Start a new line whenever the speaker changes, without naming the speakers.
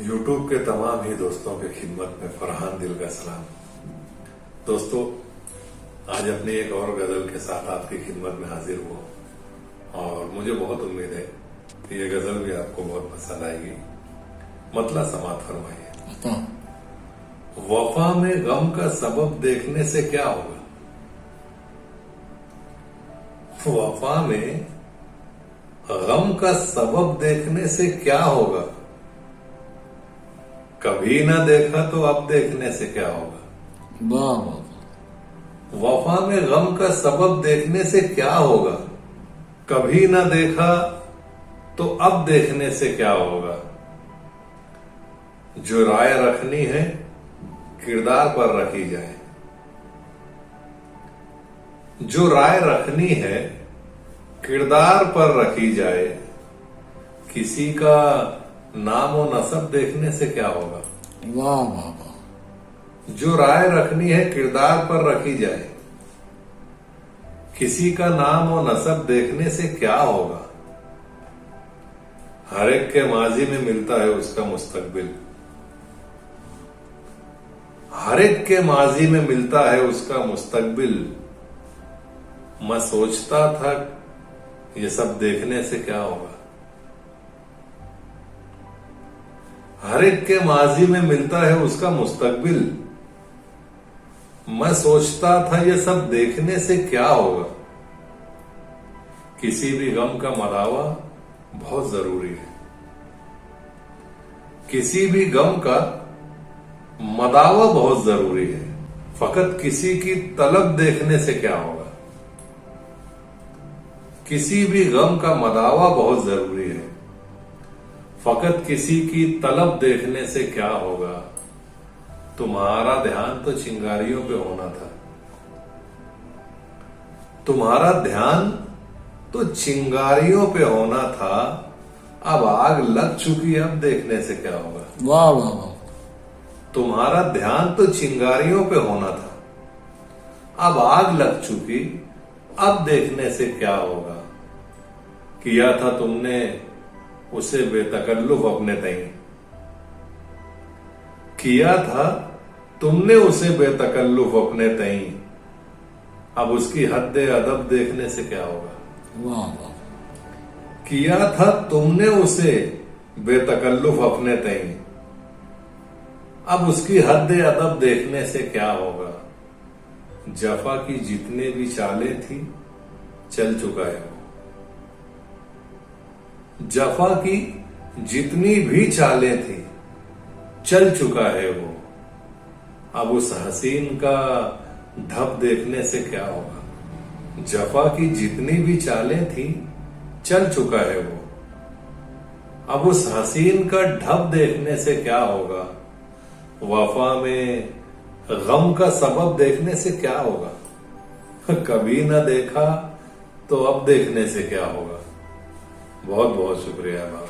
YouTube के तमाम ही दोस्तों की खिदमत में फरहान दिल का सलाम। दोस्तों, आज अपनी एक और गजल के साथ आपकी खिदमत में हाजिर हुआ और मुझे बहुत उम्मीद है कि ये गजल भी आपको बहुत पसंद आएगी। मतलब समात फरमाइए। वफा में गम का सबब देखने से क्या होगा? वफा में गम का सबब देखने से क्या होगा? कभी ना देखा तो अब देखने से क्या होगा?
वाह वाह।
वफा में गम का सबब देखने से क्या होगा? कभी ना देखा तो अब देखने से क्या होगा? जो राय रखनी है किरदार पर रखी जाए। जो राय रखनी है किरदार पर रखी जाए। किसी का नाम और नसब देखने से क्या होगा?
वाह वाह वाह।
जो राय रखनी है किरदार पर रखी जाए। किसी का नाम और नसब देखने से क्या होगा? हर एक के माजी में मिलता है उसका मुस्तकबिल। हर एक के माजी में मिलता है उसका मुस्तकबिल। मैं सोचता था ये सब देखने से क्या होगा? हर एक के माजी में मिलता है उसका मुस्तकबिल। मैं सोचता था ये सब देखने से क्या होगा? किसी भी गम का मदावा बहुत जरूरी है। किसी भी गम का मदावा बहुत जरूरी है। फकत किसी की तलब देखने से क्या होगा? किसी भी गम का मदावा बहुत जरूरी है। फकत किसी की तलब देखने से क्या होगा? तुम्हारा ध्यान तो चिंगारियों पे होना था। तुम्हारा ध्यान तो चिंगारियों पे होना था। अब आग लग चुकी, अब देखने से क्या होगा?
वाह वाह वाह।
तुम्हारा ध्यान तो चिंगारियों पे होना था। अब आग लग चुकी, अब देखने से क्या होगा? किया था तुमने उसे बेतकल्लुफ अपने तई। किया था तुमने उसे बेतकल्लुफ अपने तई। अब उसकी हद्दे अदब देखने से क्या होगा?
वाह वाह।
किया था तुमने उसे बेतकल्लुफ अपने तई। अब उसकी हद्दे अदब देखने से क्या होगा? जफा की जितने भी चालें थी चल चुका है वो। जफा की जितनी भी चालें थी चल चुका है वो। अब उस हसीन का ढप देखने से क्या होगा? जफा की जितनी भी चालें थी चल चुका है वो। अब उस हसीन का ढप देखने से क्या होगा? वफा में गम का सबब देखने से क्या होगा? कभी ना देखा तो अब देखने से क्या होगा? बहुत बहुत शुक्रिया बाप।